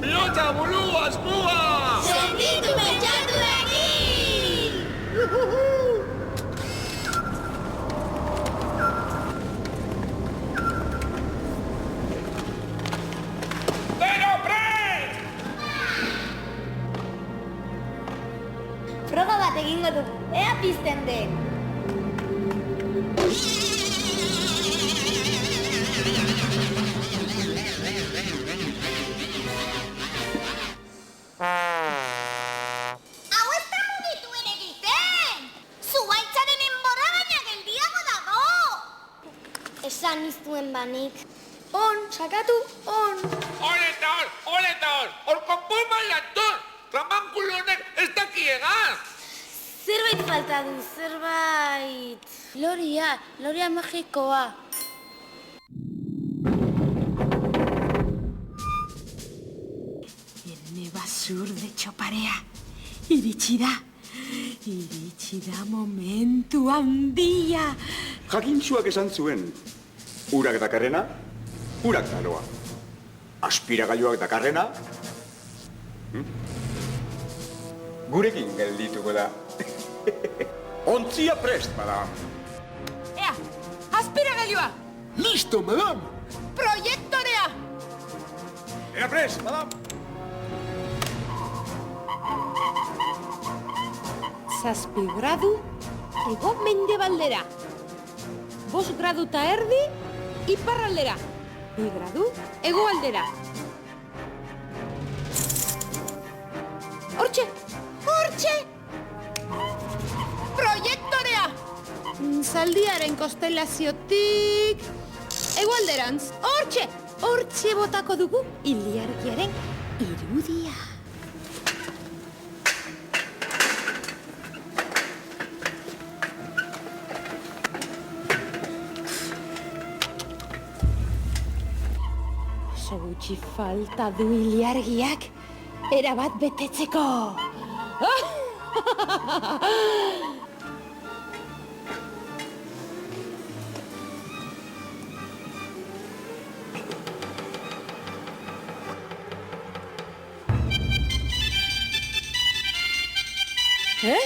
Pilota, burua, espua! Sentitu pentsatu egin! Deno prest! Froga bat egingo dugu, ea pizten den. Hau ez da mugituen egiten! Zuaitzaren enborra baina geldiago dago! Esan niztuen banik. On, sakatu, on. Honetan, orko puman lantor! Tramankulo honek ez dakiegaz! Zerbait falta du, zerbait. Loria magikoa. Erne basur de txoparea. Iritsi da momentu handia. Jakintxuak esan zuen, urak dakarrena, urak daroa. Aspiragailuak dakarrena, gurekin geldituko da. Ontzia prest, madam. Ea, aspiragailua! Listo, madam! Proiektorea! Ea prest, madam! Zazpi gradu, ego mendebaldera. 5 gradu eta erdi, iparraldera. 2 gradu, hegoaldera. Hortxe! Proiektorea! Zaldiaren konstelaziotik hegoalderantz. Hortxe botako dugu iliargiaren irudia. Oso gutxi falta du ilargiak erabat betetzeko. Zer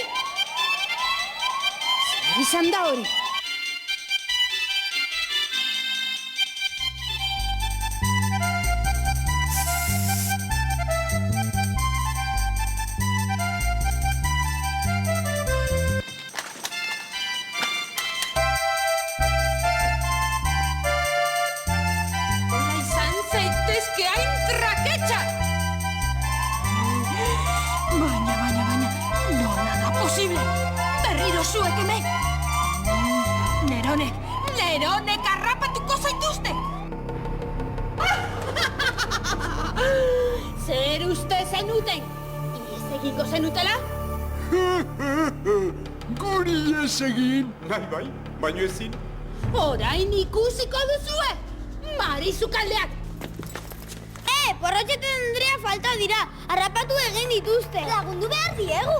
izan da hori? Neronek harrapatuko zaituzte! Zer uste zenuten? Iez egingo zenutela? Guri ez egin! Bai, baino ezin. Orain ikusiko duzue! Marizukaldeak! Porrotxete Andrea falta dira, harrapatu egin dituzte. Lagundu behar diegu.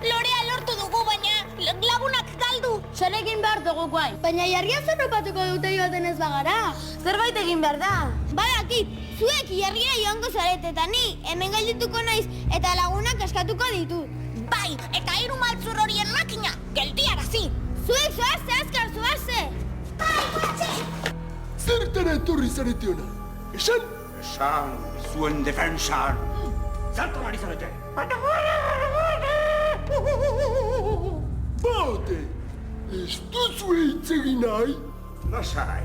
Lorea lortu dugu, baina lagunak galdu. Zer egin behar dugu guain? Baina jarria zerropatuko dute joaten ez bagara. Zerbait egin behar da. Badakit, zuek jarria joango zarete eta ni hemen geldituko naiz eta lagunak askatuko ditut. Bai, eta 3 maltzur horien makina, geldiarazi. Zuek zoazte, azkar zoazte. Bai, guatxe! Zertara etorri zarete hona? Esan? Esan, zuen defensan. Zertan ari zarete? Baote, ez duzue hitz egin nahi? Lasai,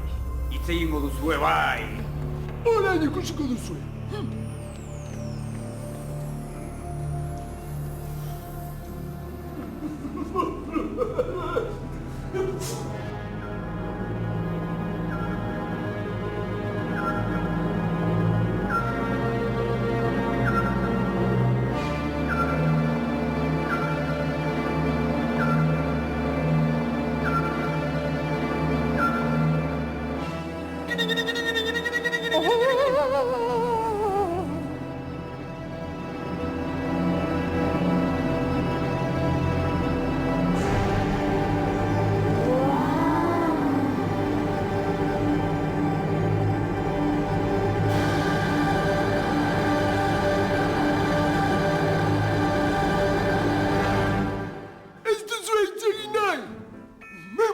hitz egingo duzue bai. Orain ikusiko duzue.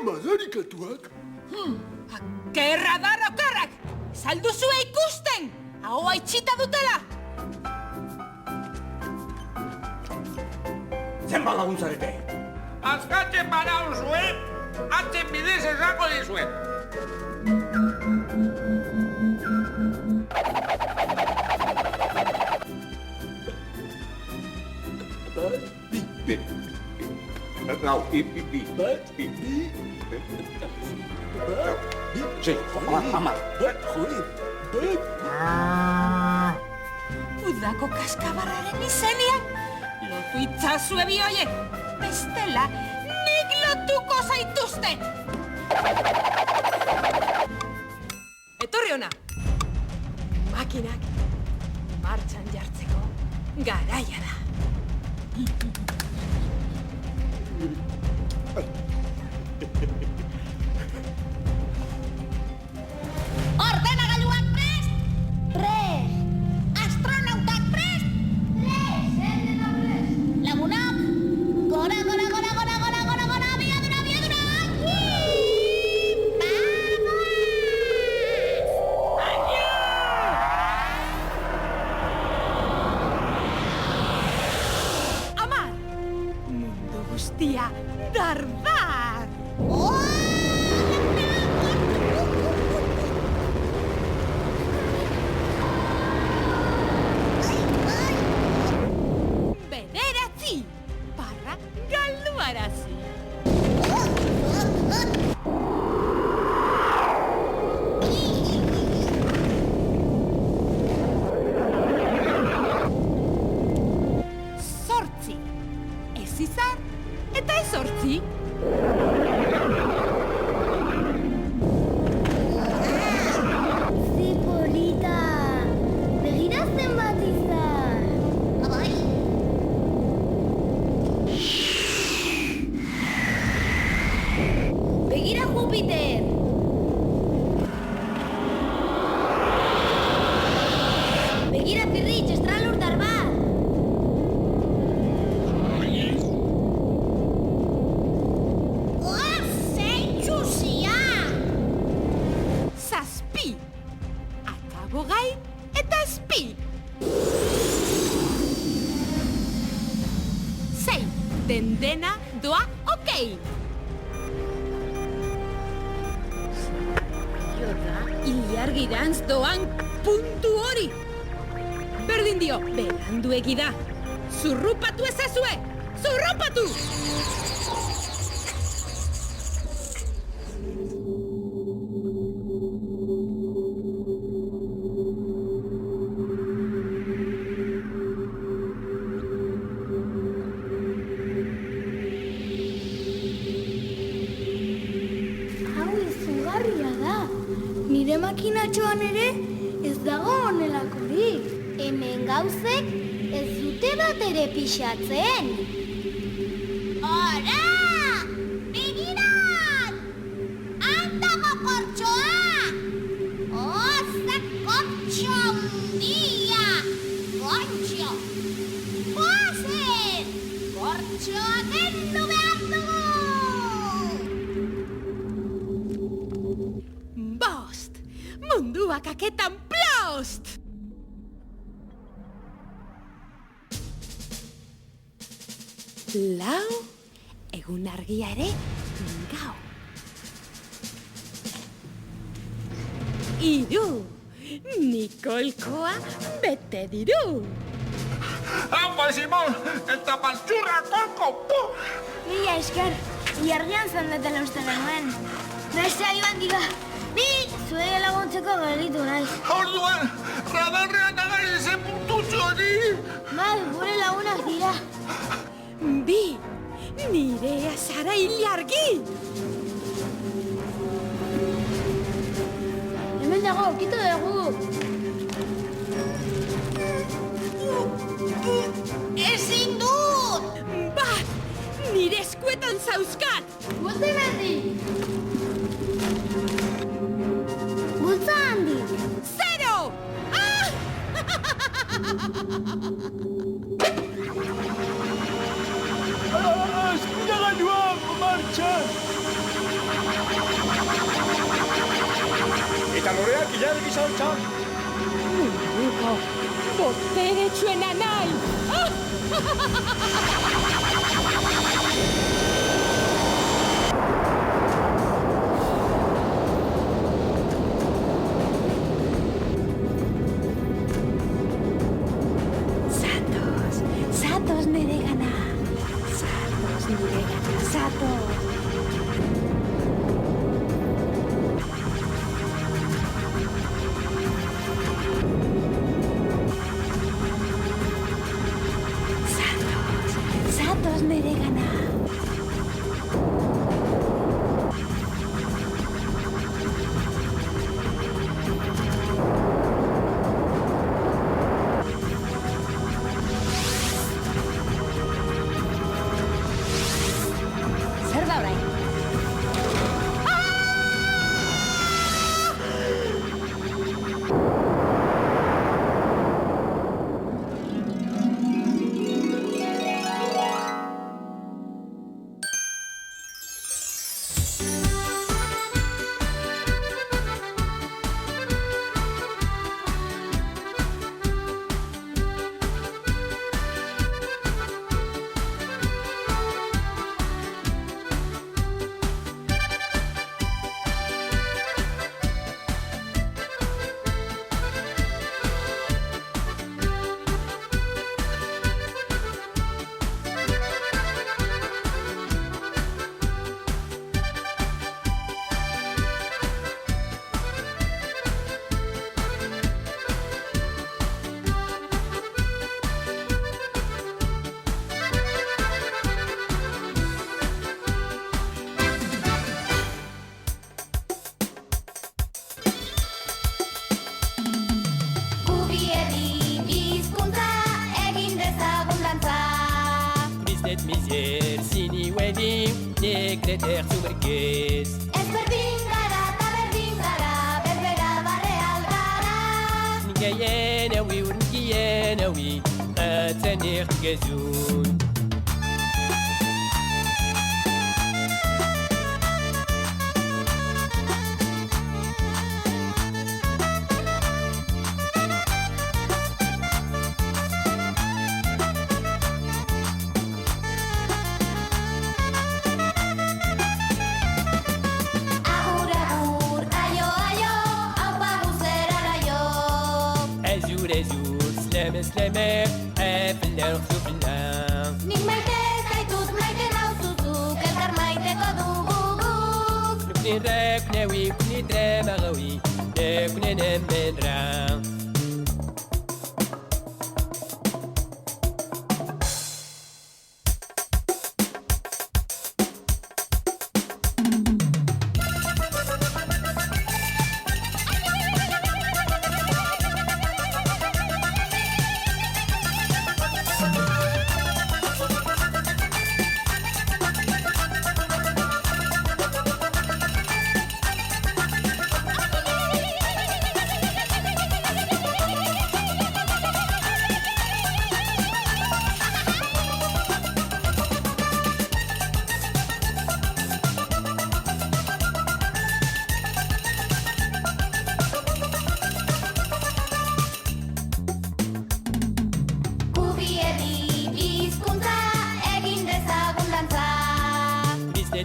Madarikatuak? Gerradar okarrak! Zalduzue ikusten! Ahoa itxita dutela! Zenbat laguntzarete? Azkatzen badauzue, atzen bidez esango dizuet. Udako kaskabarraren izenean, lotu itzazue bi hoiek. Bestela, nik lotuko zaituzte! Etorri hona! Makinak martxan jartzeko garaia da. Ordenagailuak prest! Prest! Astronautak prest! Prest! Zer dena prest? Lagunak, gora, gora, gora, gora, gora, gora, gora, abiadura, abiadura! Amar! Mundu guztia dardar! Bederatzi! Parra galduarazi! Zortzi! Ez izar eta ez hortzi! bogei eta azpi. 6. Dena doa okei. Da, ilargirantz doan puntu hori. Berdin dio, beranduegi da. Zurrupatu ezazue! Zurrupatu! Nire makinatxoan ere ez dago honelakorik. Hemen gauzek ez dute bat ere pixatzen. Ora! Begirat! Han dago kortxoa! Oza kortxo handia! Kontxo! Goazen! Kortxoa kendu behar dugu! Munduak aketan plost! Lau, egun argia ere gau. 3, Nikolkoa bete diru. Haupa, Simon, eta baltsurra kolko, pu! Mila esker, iargian zendetela uste genuen. Beste joan diga, ni zuei laguntzeko gelitu naiz. Orduan, radarrean agari zen puntutxo hori! Bai, gure lagunak dira. Bi, nirea zara ilargi! Hemen dago, kito dugu. Ezin dut! Bat, nire eskuetan zauzkat! Gulte berdi! Gultza handi! 0! Ah! Espiragailua martxan! Eta loreak ilargi saltzan. Munduko boteretsuena nahi! Zatoz nire gana! Zatoz nire gana! Zatoz! Zatoz nire gana! Zer da orain? Mizier, zini wedding, nekreter zumerkez. Ez berdin gara eta berdin gara, berbera barre algara. Nikaien haui urnkien haui, atzen ertugezun. ezur, sleme, epeller zufina. Nik maite zaitut maite nauzuzuk, elkar maiteko dugu guk. Nirek newik nitremagawi, nekunenem benra.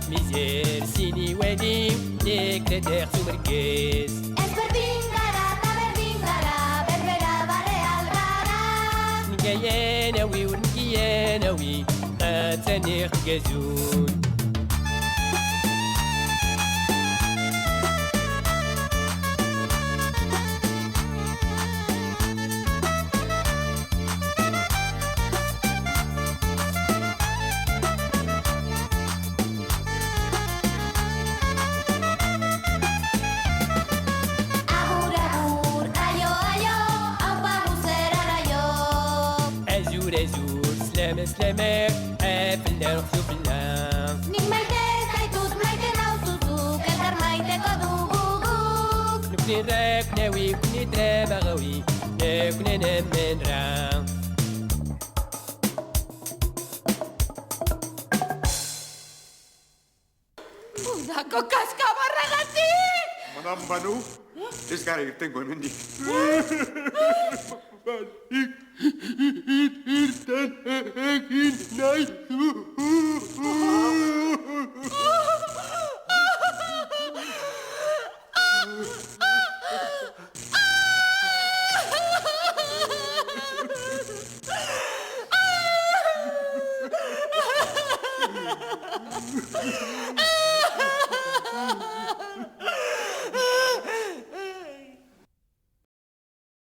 Miser, sini wedding, dekreter zumerkez. Ez berdin gara, eta berdin gara, berbera bareal gara. Nikien haui, atzen ergezun. Sleme, epeller zufina. Nik maite zaitut maite nauzuzuk, elkar maiteko dugu guk. Nirek newik nitremagawi, nekunenem benra. Udako kaskabarragatik! Madame Banu, ez gara irtengo hemendik. Irten egin nahi du.